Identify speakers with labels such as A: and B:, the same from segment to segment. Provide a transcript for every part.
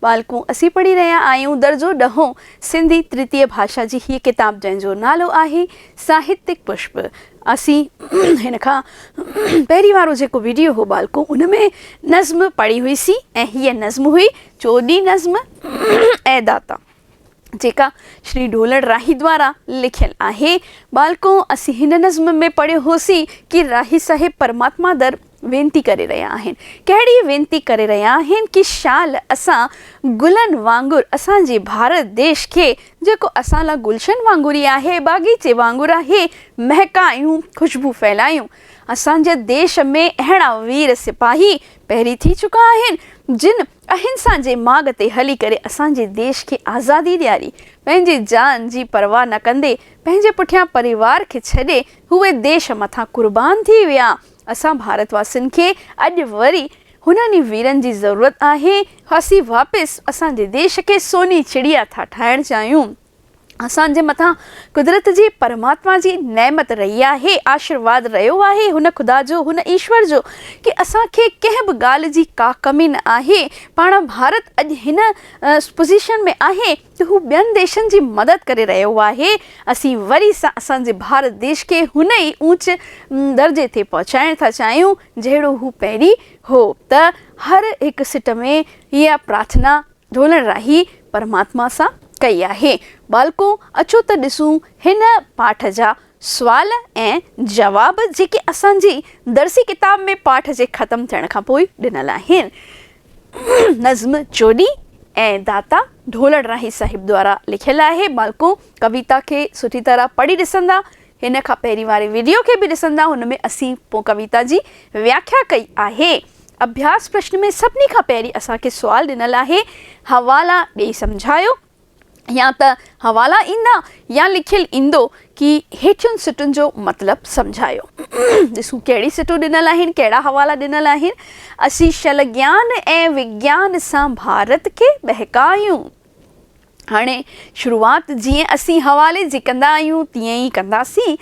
A: बालकों असी पढ़ी रहा आयूं दर्जो 10 सिंधी तृतीय भाषा जी ही किताब जंहिंजो नालो आहे साहित्यिक पुष्प। असी हिन खां पहिरीं वारो जेको वीडियो हो बालकों उनमें नज़्म पढ़ी हुईसी ऐं हीअ नज़्म हुई चोॾहीं नज़्म ऐं दाता जेका श्री ढोलड़ राही द्वारा लिखियल आहे। बालकों असी हिन नज़्म में पढ़ियो होसी कि राही साहिब परमात्मा दर वेनती करे रहा आहिनि। कहिड़ी वेनती करे रहा आहिनि कि शाल असां गुलनि वांगुरु असांजे भारत देश खे जेको असां लाइ गुलशन वांगुरु ई आहे बाग़ीचे वांगुरु आहे महकायूं खुशबू फैलायूं। असांजे देश में अहिड़ा वीर सिपाही पहिरीं थी चुका आहिनि जिन अहिंसा जे माॻ ते हली करे असांजे देश खे आज़ादी ॾियारी। पंहिंजी जान जी परवाह न कंदे पंहिंजे पुठियां परिवार खे छॾे उहे देश मथां कुर्बान थी विया। असां भारतवासियुनि खे अॼु वरी हुननि वीरनि जी ज़रूरत आहे। असीं वापसि असांजे देश खे सोनी चिड़िया था ठाहिणु चाहियूं। असांजे मथां कुदरत जी परमात्मा जी नेमत रही आहे, आशीर्वाद रहियो आहे हुन ख़ुदा जो हुन ईश्वर जो कि असांखे कंहिं बि ॻाल्हि जी का कमी न आहे। पाण भारत अॼु हिन पोज़ीशन में आहे कि हू ॿियनि देशनि जी मदद करे रहियो आहे। असीं वरी सां असांजे भारत देश खे हुन ई ऊच दर्जे ते पहुचाइण था चाहियूं जहिड़ो हू पहिरीं हो। त हर हिकु सिट में इहा प्रार्थना ढोलड़ राही परमात्मा सां कई आहे। बालकों अचो त ॾिसूं हिन पाठ जा सुवाल ऐं जवाब जेके असांजी दर्सी किताब में पाठ जे ख़त्म थियण खां पोइ ॾिनल आहिनि। नज़्म चोॾहीं ऐं दाता ढोलड़ राही साहिब द्वारा लिखियल आहे। बालकों कविता खे सुठी तरह पढ़ी ॾिसंदा, हिन खां पहिरीं वारे वीडियो खे बि ॾिसंदा, हुनमें असीं पोइ कविता जी व्याख्या कई आहे। अभ्यास प्रश्न में सभिनी खां पहिरीं असांखे सुवाल ॾिनल आहे हवाला ॾेई सम्झायो। या त हवाला ईंदा या लिखियल ईंदो कि हेठियुनि सिटुनि जो मतिलबु सम्झायो। ॾिसूं कहिड़ी सिटूं ॾिनल आहिनि, कहिड़ा हवाला ॾिनल आहिनि। असीं शल ज्ञान ऐं विज्ञान सां भारत खे बहकायूं। हाणे शुरूआति जीअं असीं हवाले जी कंदा आहियूं तीअं ई कंदासीं।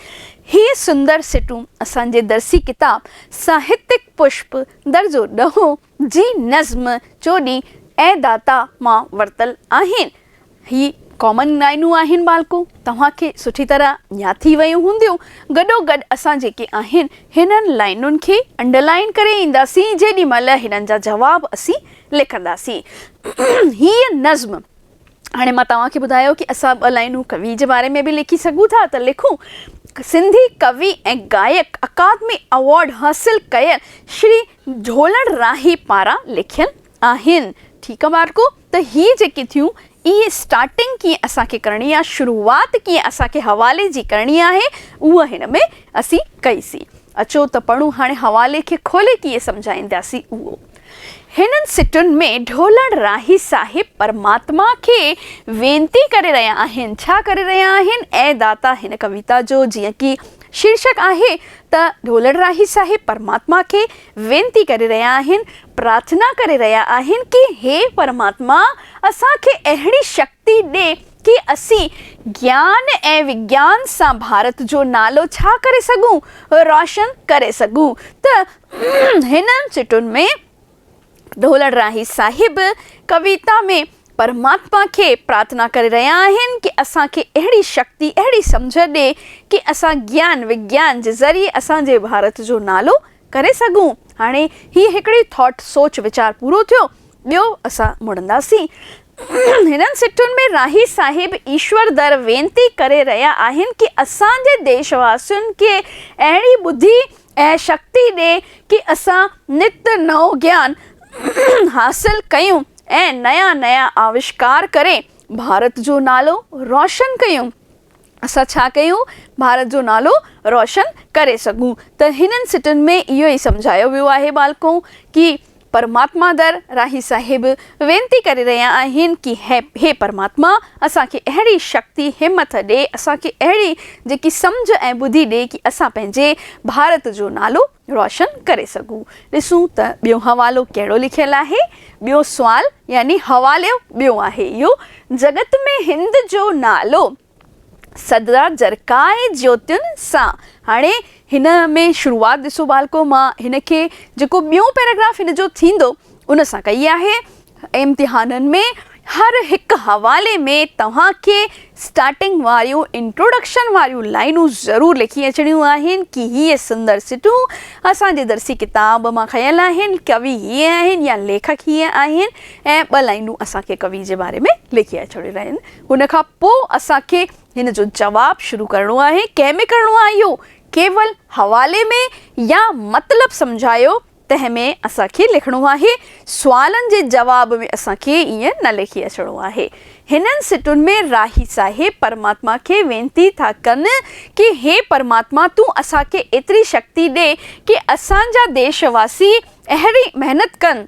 A: हीअ सुंदर सिटूं असांजे दर्सी किताब साहित्यिक पुष्प दर्जो 10 जी नज़्म चोॾहीं ऐं दाता मां वरितल आहिनि। ही कॉमन लाइनूं आहिनि बालकों, तव्हांखे सुठी तरह यादि थी वियूं हूंदियूं। गॾोगॾु असां जेके आहिनि हिननि लाइनुनि खे अंडरलाइन करे ईंदासीं जेॾी महिल हिननि जा जवाब असीं लिखंदासीं। हीअ नज़्म हाणे मां तव्हांखे ॿुधायो कि असां 2 लाइनूं कवि जे बारे में बि लिखी सघूं था, त लिखूं। सिंधी कवि ऐं गायक अकादमी अवॉर्ड हासिल कयल श्री ढोलड़ राही पारां लिखियल आहिनि। ठीकु आहे बालकों, त हीअ जेके थियूं इहे स्टार्टिंग कीअं असांखे करणी आहे, शुरूआति कीअं असांखे हवाले जी करणी आहे, उहा हिन में असीं कईसीं। अचो त पढ़ूं हाणे हवाले खे खोले कीअं सम्झाईंदासीं उहो। हिननि सिटुनि में ढोलड़ राही साहिब परमात्मा खे वेनती करे रहिया आहिनि। छा करे रहिया आहिनि? ऐं दाता हिन कविता जो जीअं कि शीर्षक आहे त ढोलड़ राही साहिब परमात्मा खे वेनती करे रहिया आहिनि, प्रार्थना करे रहिया आहिनि कि हे परमात्मा असांखे अहिड़ी शक्ति ॾे कि असीं ज्ञान ऐं विज्ञान सां भारत जो नालो छा करे सघूं, रोशन करे सघूं। त हिननि सिटुनि में ढोलड़ राही साहिब कविता में परमात्मा खे प्रार्थना करे रहिया आहिनि कि असांखे अहिड़ी शक्ति अहिड़ी सम्झ ॾे कि असां ज्ञान विज्ञान जे ज़रिए असांजे भारत जो नालो करे सघूं। हाणे हीअ हिकिड़ी थॉट सोच वीचार पूरो थियो। ॿियो असां मुड़ंदासीं। हिननि सिटुनि में राही साहिब ईश्वर दर वेनती करे रहिया आहिनि कि असांजे देशवासियुनि खे अहिड़ी ॿुधी ऐं शक्ति ॾे कि असां नित नओं ज्ञान हासिल कयूं ऐं नया नया आविष्कार करे भारत जो नालो रोशन कयूं। असां छा कयूं? भारत जो नालो रोशन करे सघूं। त हिननि सिटुनि में इहो ई सम्झायो वियो आहे बालकों कि परमात्मा दर राही साहिब वेनती करे रहिया आहिनि कि हे परमात्मा असांखे अहिड़ी शक्ति हिमत ॾे, असांखे अहिड़ी जेकी सम्झ ऐं ॿुधी ॾे कि असां पंहिंजे भारत जो नालो रोशन करे सघूं। ॾिसूं त ॿियो हवालो कहिड़ो लिखियल आहे। ॿियो सुवाल यानी हवालो ॿियो आहे इहो, जगत में हिंद जो नालो सदा जरकाए ज्योतियुनि सां। हाणे हिन में शुरूआति ॾिसो बालको, मां हिन खे जेको ॿियों पैराग्राफ हिन जो थींदो उन सां कई आहे। इम्तिहाननि में हर हिकु हवाले में तव्हांखे स्टार्टिंग वारियूं इंट्रोडक्शन वारियूं लाइनूं ज़रूरु लिखी अचणियूं आहिनि कि हीअ सुंदर सिटूं असांजे दर्सी किताब मां खयल आहिनि, कवि हीअ आहिनि या लेखक हीअ आहिनि, ऐं 2 लाइनूं असांखे कवि जे बारे में लिखी अचणियूं आहिनि। हुन खां पोइ असांखे हिन जो जवाबु शुरू करिणो आहे। कंहिंमें करिणो आहे इहो? केवल हवाले में या मतिलबु सम्झायो तंहिंमें असांखे लिखिणो आहे। सुवालनि जे जवाब में असांखे ईअं न लिखी अचिणो आहे। हिननि सिटुनि में राही साहिब परमात्मा खे वेनती था कनि कि हे परमात्मा तूं असांखे एतिरी शक्ति ॾे कि असांजा देशवासी अहिड़ी महिनत कनि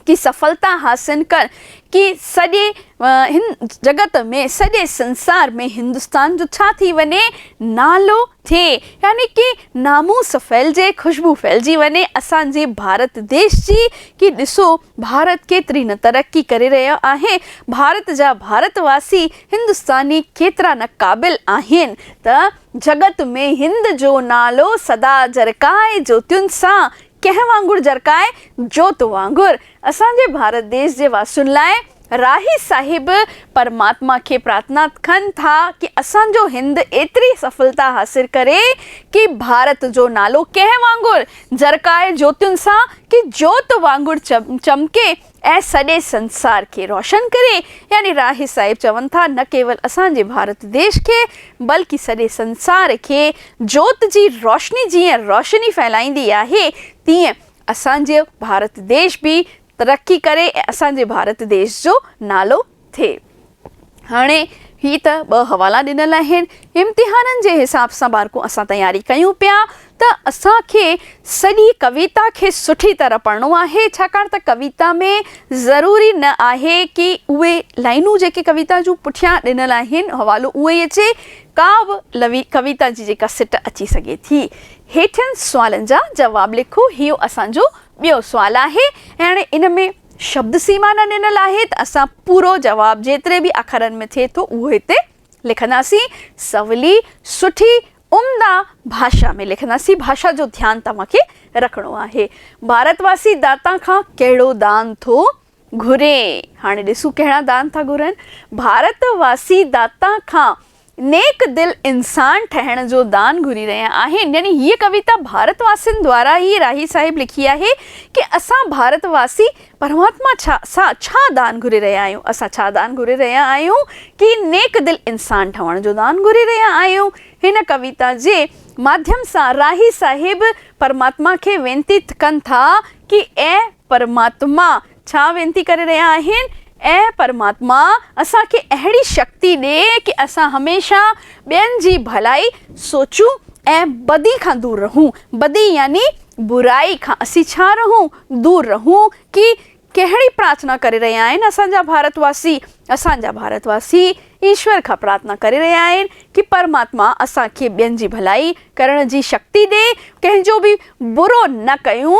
A: कि सफलता हासिल कर कि सॼे हिन जगत में, सॼे संसार में हिंदुस्तान जो छा थी वञे, नालो थिए, यानी कि नामूस फैलिजे, खुशबू फैलिजी वञे असांजे भारत देश जी कि ॾिसो भारत केतिरी न तरक़ी करे रहियो आहे, भारत जा भारतवासी हिंदुस्तानी केतिरा न क़ाबिल आहिनि त जगत में हिंद जो नालो सदा जरकाए ज्योतियुनि सां, कंहिं वांगुरु जरकाए, जोत वांगुरु। असांजे भारत देश जे वासियुनि लाइ राही साहिब परमात्मा खे प्रार्थना कनि था कि असांजो हिंद एतिरी सफलता हासिल करे कि भारत जो नालो कंहिं वांगुरु जरकाए ज्योतियुनि सां कि जोत वांगुरु चमके ऐं सॼे संसार खे रोशन करे। यानी राही साहिब चवनि था न केवल असांजे भारत देश खे बल्कि सॼे संसार खे जोत जी रोशनी जीअं रोशनी फैलाईंदी आहे तीअं असांजो भारत देश बि तरक़ी करे ऐं असांजे भारत देश जो नालो थिए। हाणे ही त 2 हवाला ॾिनल आहिनि। इम्तिहाननि जे हिसाब सां बारको असां तयारी कयूं पिया त असांखे सॼी कविता खे सुठी तरह पढ़णो आहे, छाकाणि त कविता में ज़रूरी न आहे कि उहे लाइनूं जेके कविता जूं पुठियां ॾिनल आहिनि हवालो उहो ई अचे, का बि कविता जी जेका सिट अची सघे थी। हेठियनि सुवालनि जा जवाब लिखो। इहो असांजो ॿियो सुवालु आहे ऐं हाणे इन में शब्द सीमा न ॾिनल आहे त असां पूरो जवाबु जेतिरे बि अखरनि में थिए थो उहो हिते लिखंदासीं। सवली, सुठी, उम्दा भाषा में लिखंदासीं। भाषा जो ध्यानु तव्हांखे रखिणो आहे। भारतवासी दाता खां कहिड़ो दान थो घुरे? हाणे ॾिसूं कहिड़ा दान था घुरनि। भारतवासी दाता खां नेक दिल इंसान ठहण जो दान घुरी रहिया आहिनि। यानी हीअ कविता भारतवासियुनि द्वारा ही राही साहिब लिखी आहे कि असां भारतवासी परमात्मा छा दान घुरी रहिया आहियूं। असां छा दान घुरी रहिया आहियूं कि नेक दिल इंसान ठहण जो दान घुरी रहिया आहियूं। हिन कविता जे माध्यम सां राही साहिब परमात्मा खे वेनती कनि था कि ऐं परमात्मा छा वेनती करे रहिया आहिनि, ऐं परमात्मा असांखे अहिड़ी शक्ति ॾे कि असां हमेशह ॿियनि जी भलाई सोचूं ऐं बदी खां दूर रहूं। बदी यानी बुराई खां असीं छा रहूं, दूर रहूं। कि कहिड़ी प्रार्थना करे रहिया आहिनि असांजा भारतवासी ईश्वर खां प्रार्थना करे रहिया आहिनि कि परमात्मा असांखे ॿियनि जी भलाई करण जी शक्ति ॾे, कंहिंजो बि बुरो न कयूं।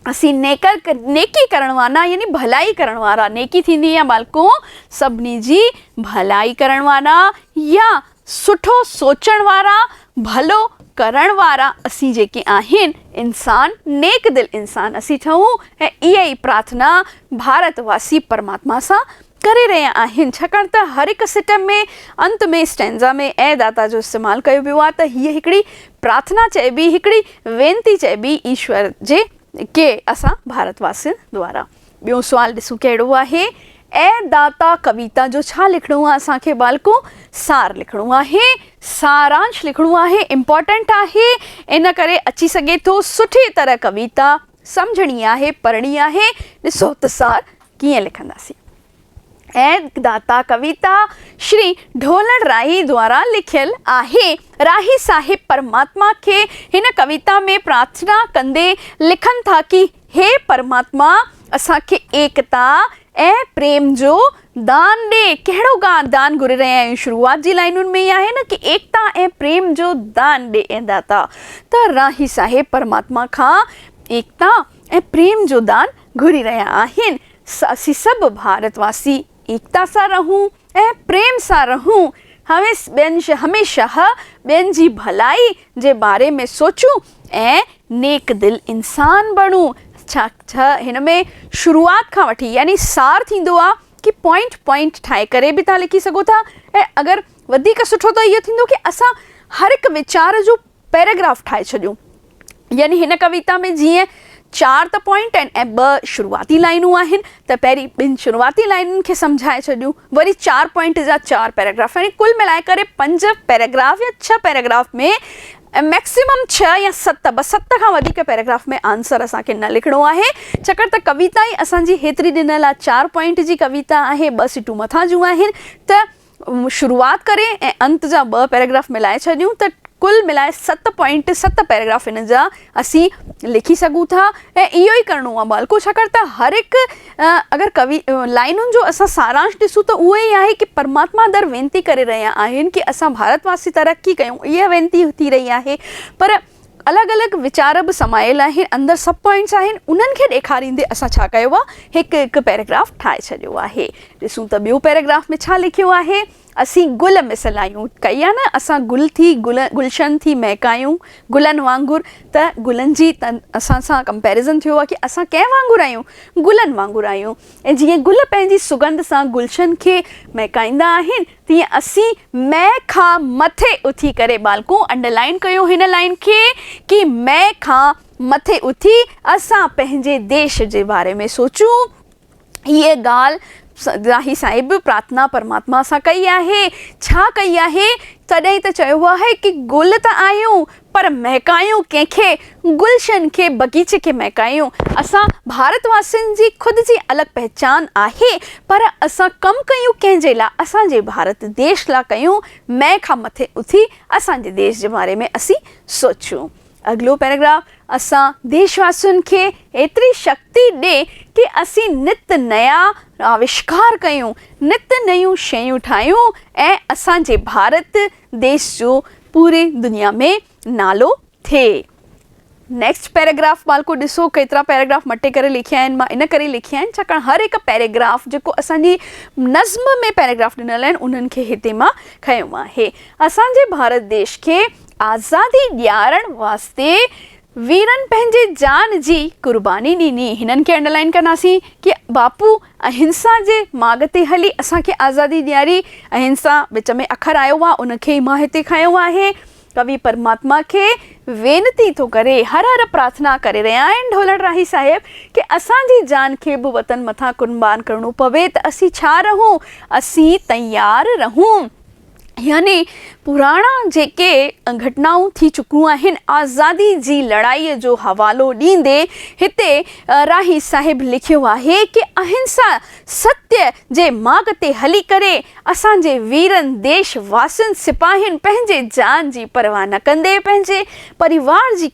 A: असीं नेकी करण वारा यानी भलाई करण वारा, नेकी थींदी आहे बालको सभिनी जी भलाई करण वारा या सुठो सोचण वारा, भलो करण वारा असीं जेके आहिनि इंसान, नेक दिल इंसान असीं ठहूं। ऐं इहा ई प्रार्थना भारतवासी परमात्मा सां करे रहिया आहिनि। छाकाणि त हर हिकु सिट में अंत में स्टैंजा में ऐं दाता जो इस्तेमालु कयो वियो आहे त हीअ हिकिड़ी प्रार्थना चइबी, हिकिड़ी वेनती चइबी ईश्वर जे के असां भारतवासियुनि द्वारा। ॿियो सुवालु ॾिसूं कहिड़ो आहे। ऐं दाता कविता जो छा लिखिणो आहे असांखे बालको? सार लिखिणो आहे, सारांश लिखिणो आहे। इम्पॉर्टेंट आहे, इन करे अची सघे थो सुठी तरह कविता सम्झणी आहे, पढ़णी आहे। ॾिसो त सार कीअं लिखंदासीं। ऐं दाता कविता श्री ढोलण राही द्वारा लिखियल आहे। राही साहिब परमात्मा खे हिन कविता में प्रार्थना कंदे लिखनि था कि हे परमात्मा असांखे एकता ऐं प्रेम जो दान ॾे। कहिड़ो दान घुरे रहिया आहियूं? शुरूआत जी लाइनुनि में ई आहे न कि एकता ऐं प्रेम जो दान ॾे ऐं दाता। त राही साहिब परमात्मा खां एकता ऐं प्रेम जो दान घुरी रहिया आहिनि। असीं सभु भारतवासी एकता सां रहूं ऐं प्रेम सां रहूं। हमेशह ॿियनि जी भलाई जे बारे में सोचूं ऐं नेक दिल इंसान बणूं। छा हिन में शुरूआत खां वठी यानी सार थींदो आहे कि पॉइंट पॉइंट ठाहे करे बि तव्हां लिखी सघो था। ऐं अगरि वधीक सुठो त इहो थींदो कि असां हर हिकु वीचार जो पैराग्राफ ठाहे छॾियूं। यानी हिन कविता में जीअं 4 त पॉइंट आहिनि ऐं 2 शुरूआती लाइनूं आहिनि, त पहिरीं 2 शुरूआती लाइनुनि खे सम्झाए छॾियूं, वरी 4 पॉइंट जा 4 पैराग्राफ, यानी कुल मिलाए करे 5 पैराग्राफ या 6 पैराग्राफ में मैक्सिमम 6 या 7, बस 7 खां वधीक पैराग्राफ में आंसर असांखे न लिखिणो आहे, छाकाणि त कविता ई असांजी हेतिरी ॾिनल आहे। 4 पॉइंट जी कविता आहे, 2 सीटूं मथां जूं आहिनि, त शुरूआत करे ऐं अंत जा 2 पैराग्राफ मिलाए छॾियूं त कुल मिलाए 7 पैराग्राफ हिन जा असीं लिखी सघूं था। ऐं इहो ई करिणो आहे बालको, छाकाणि त हर हिकु अगरि लाइनुनि जो असां सारांश ॾिसूं त उहो ई आहे कि परमात्मा दर वेनती करे रहिया आहिनि कि असां भारतवासी तरक़ी कयूं, इहा वेनती थी रही आहे। पर अलॻि अलॻि वीचार बि समायल आहिनि, अंदरि सब पॉइंट्स आहिनि, उन्हनि खे ॾेखारींदे असां छा कयो आहे, हिकु हिकु पैराग्राफ ठाहे छॾियो आहे। ॾिसूं त ॿियो पैराग्राफ में छा लिखियो आहे, असीं गुल मिसलायूं कई आहे न, असां गुलशन थी महकायूं गुलनि वांगुरु, त गुलनि जी असां सां कंपेरिज़न थियो आहे कि असां कंहिं वांगुरु आहियूं, गुलनि वांगुरु आहियूं। ऐं जीअं गुल पंहिंजी सुगंध सां गुलशन खे महकाईंदा आहिनि, तीअं असीं मैं खां मथे उथी करे, बालको अंडरलाइन कयो हिन लाइन खे, कि मैं खां मथे उथी असां पंहिंजे देश जे बारे में सोचूं। इहे ॻाल्हि राही साहिब प्रार्थना परमात्मा सां कई आहे। छा कई आहे, तॾहिं त चयो आहे कि गुल त आहियूं पर महकायूं कंहिंखे, गुलशन खे, बगीचे खे महकायूं। असां भारतवासियुनि जी ख़ुदि जी अलॻि पहचान आहे, पर असां कमु कयूं कंहिंजे लाइ, असांजे भारत देश लाइ कयूं। मैं खां मथे उथी असांजे देश जे बारे में असीं सोचूं। अॻिलो पैराग्राफ, असां देशवासियुनि खे एतिरी शक्ति ॾे कि असीं नित नया आविष्कार कयूं, नित नयूं शयूं ठाहियूं ऐं असांजे भारत देश जो पूरे दुनिया में नालो थिए। नेक्स्ट पैराग्राफ बालको ॾिसो, केतिरा पैराग्राफ मटे करे लिखिया आहिनि। मां इन करे लिखिया आहिनि छाकाणि हर हिकु पैराग्राफ जेको असांजी नज़्म में पैराग्राफ ॾिनल आहिनि, उन्हनि खे हिते मां खयो आहे। असांजे भारत देश खे आज़ादी ॾियारण वास्ते वीरनि पंहिंजे जान जी कुर्बानी ॾिनी। हिननि खे अंडरलाइन कंदासीं कि बापू अहिंसा जे मार्ग ते हली असांखे आज़ादी ॾियारी। अहिंसा विच में अखर आयो आहे, उनखे मां हिते खयो आहे। कवि परमात्मा खे वेनती थो करे, हर हर प्रार्थना करे रहिया आहिनि ढोलण राही साहिब कि असांजी जान खे बि वतन मथां कुर्बान करिणो पवे त असीं छा रहूं, असीं तयारु रहूं। यानी पुराणा जेके घटनाऊं थी चुकियूं आहिनि, आज़ादी जी लड़ाईअ जो हवालो ॾींदे हिते राही साहिब लिखियो आहे कि अहिंसा सत्य जे मार्ग ते हली करे असांजे वीरनि देशवासियुनि सिपाहियुनि पंहिंजे जान जी परवाह न कंदे पंहिंजे परिवार जी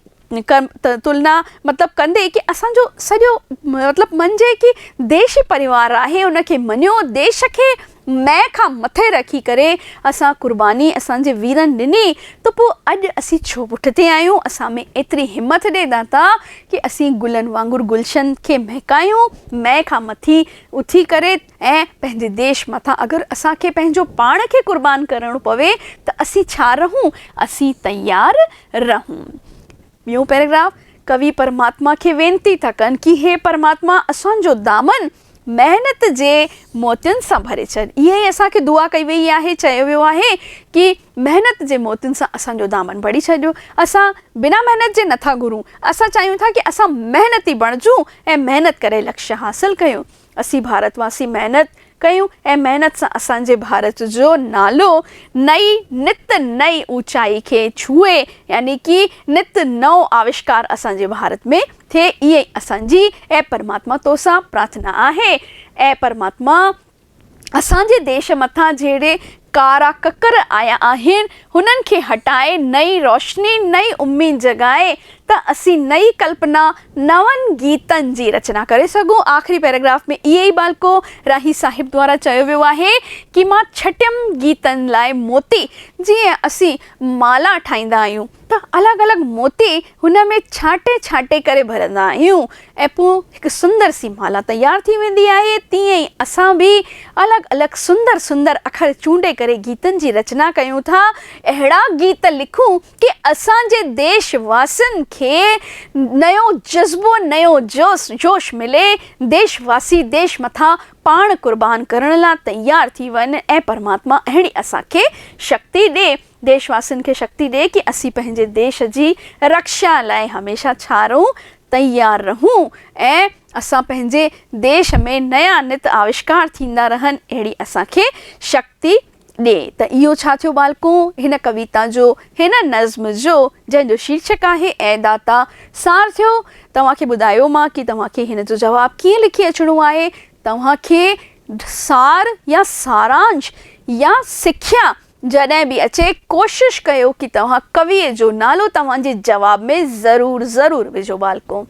A: तुलना मतिलबु कंदे कि असांजो सॼो मतिलबु मञे कि देश परिवार आहे, उनखे मञियो, देश खे मैं खां मथे रखी करे असां कुर्बानी असांजे वीरनि ॾिनी, त पोइ अॼु असीं छो पुठिते आहियूं। असां में एतिरी हिमत ॾे दाता कि असीं गुलनि वांगुरु गुलशन खे महकायूं, मैं खां मथी उथी करे ऐं पंहिंजे देश मथां अगरि असांखे पंहिंजो पाण खे कुर्बान करणो पवे त असीं छा रहूं, असीं तयारु रहूं। ॿियो पैराग्राफ, कवि परमात्मा खे वेनती था कनि कि हे परमात्मा असांजो दामन महिनत जे मोतियुनि सां भरे छॾ। इहा ई असांखे दुआ कई वई आहे, चयो वियो आहे कि महिनत जे मोतियुनि सां असांजो दामन भरी छॾियो। असां बिना महिनत जे नथा घुरूं, असां चाहियूं था कि असां महिनती बणिजूं ऐं महिनत करे लक्ष्य हासिल कयूं। असीं भारतवासी महिनत कयूं ऐं महिनत सां असांजे भारत जो नालो नित नई ऊचाई खे छुए, यानी कि नित नओं आविष्कार असांजे भारत में थिए। इहा ई असांजी ऐं परमात्मा तोसां प्रार्थना आहे। ऐं परमात्मा असांजे देश मथां जहिड़े कारा ककर आया आहिनि, हुननि खे हटाए नई रोशनी, नई उम्मीद जगाए त असीं नई कल्पना, नवनि गीतनि जी रचना करे सघूं। आख़िरी पैराग्राफ में इहे ई बालको राही साहिब द्वारा चयो वियो आहे कि मां छटियमि गीतनि लाइ मोती। जीअं असीं माला ठाहींदा आहियूं त अलॻि अलॻि मोती हुन में छाटे छाटे करे भरंदा आहियूं ऐं पोइ हिकु सुंदर सी माला तयारु थी वेंदी आहे। तीअं ई असां बि अलॻि अलॻि सुंदर सुंदर अखर चूंडे करे गीतनि जी रचना कयूं था, अहिड़ा गीत लिखूं कि असांजे देशवासियुनि खे नयो जज़्बो, नयो जोश मिले, देशवासी देश मथां पाण कुर्बान करण लाइ तयार थी वञनि ऐं परमात्मा अहिड़ी असांखे शक्ति ॾे, देशवासियुनि खे शक्ति ॾे कि असीं पंहिंजे देश जी रक्षा लाइ हमेशह छा रहूं, तयार रहूं ऐं असां पंहिंजे देश में नया नित आविष्कार थींदा रहनि, अहिड़ी असांखे शक्ति ॾे। त इहो छा थियो बालको, हिन कविता जो, हिन नज़्म जो जंहिंजो शीर्षक आहे ऐ दाता सार थियो। तव्हांखे ॿुधायो मां कि तव्हांखे हिन जो जवाबु कीअं लिखी अचिणो आहे। तव्हांखे सार या सारांश या सिख्या जॾहिं बि अचे, कोशिशि कयो कि तव्हां कवीअ जो नालो तव्हांजे जवाब में ज़रूरु विझो बालको।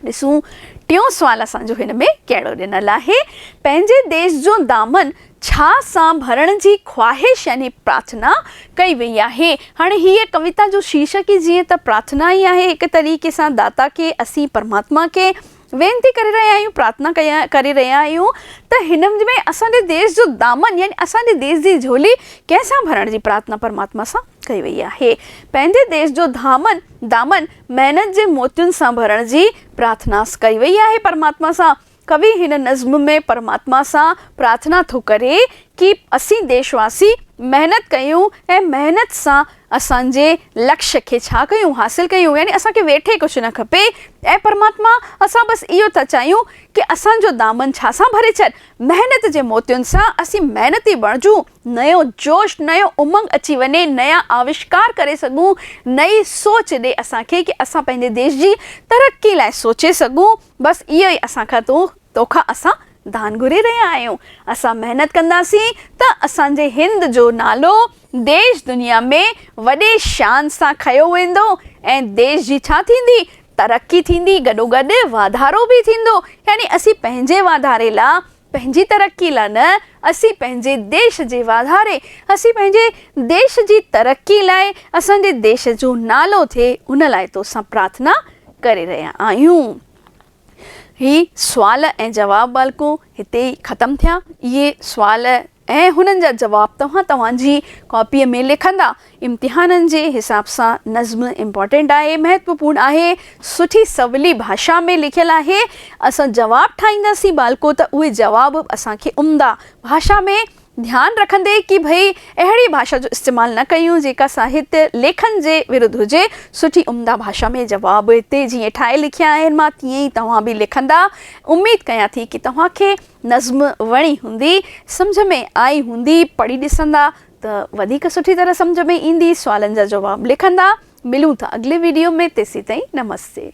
A: ॾिसूं टियों सुवाल असांजो हिन में कहिड़ो ॾिनल आहे। पंहिंजे देश जो दामन छा सां भरण जी ख्वाहिश यानी प्रार्थना कई वई आहे। हाणे हीअ कविता जो शीर्षक ई जीअं त प्रार्थना ई आहे, हिकु तरीक़े सां दाता खे, असीं परमात्मा खे वेनती करे रहिया आहियूं, प्रार्थना करे रहिया आहियूं। त हिन में असांजे देश जो दामन यानी असांजे देश जी झोली कंहिंसां भरण जी प्रार्थना परमात्मा सां कई वई आहे। पंहिंजे देश जो दामन महिनत जे मोतियुनि सां भरण जी प्रार्थना कई वई आहे परमात्मा सां। कवि हिन नज़्म में परमात्मा सां प्रार्थना थो करे कि असीं देशवासी महिनत कयूं ऐं महिनत सां असांजे लक्ष्य खे छा कयूं, हासिल कयूं, यानी असांखे वेठे कुझु न खपे। ऐं परमात्मा असां बसि इहो था चाहियूं कि असांजो दामन छा सां भरे छॾ, महिनत जे मोतियुनि सां असीं महिनती बणिजूं, नयो जोश, नयो उमंग अची वञे, नया आविष्कार करे सघूं, नई सोच ॾे असांखे कि असां पंहिंजे देश जी तरक़ी लाइ सोचे सघूं। बसि इहो ई असांखां तोखां असां दान घुरे रहिया आहियूं। असां महिनत कंदासीं त असांजे हिंद जो नालो देश दुनिया में वॾे शान सां खयो वेंदो ऐं देश जी छा थींदी, तरक़ी थींदी, गॾोगॾु वाधारो बि थींदो। यानी असीं पंहिंजे वाधारे लाइ, पंहिंजी तरक़ी लाइ न, असीं पंहिंजे देश जे वाधारे, असीं पंहिंजे देश जी तरक़ी लाइ, असांजे देश जो नालो थिए, उन लाइ तोसां प्रार्थना करे रहिया आहियूं। ही सुवाल ऐं जवाब बालको हिते ई ख़तमु थिया। इहे सुवाल ऐं हुननि जा जवाब तव्हांजी कॉपीअ में लिखंदा। इम्तिहाननि जे हिसाब सां नज़्म इम्पॉर्टेंट आहे, महत्वपूर्ण आहे, सुठी सवली भाषा में लिखियलु आहे। असां जवाब ठाहींदासीं बालको त उहे जवाब असांखे उम्दा भाषा में, ध्यानु रखंदे कि भई अहिड़ी भाषा जो इस्तेमालु न कयूं जेका साहित्य लेखन जे विरुद्ध हुजे। सुठी उम्दा भाषा में जवाब हिते जीअं ठाहे लिखिया आहिनि मां, तीअं ई तव्हां बि लिखंदा। उमेद कयां थी कि तव्हांखे नज़्म वणी हूंदी, सम्झ में आई हूंदी। पढ़ी ॾिसंदा त वधीक सुठी तरह सम्झ में ईंदी। सुवालनि जा जवाब लिखंदा। मिलूं था अॻिले वीडियो में, तेसीं ताईं नमस्ते।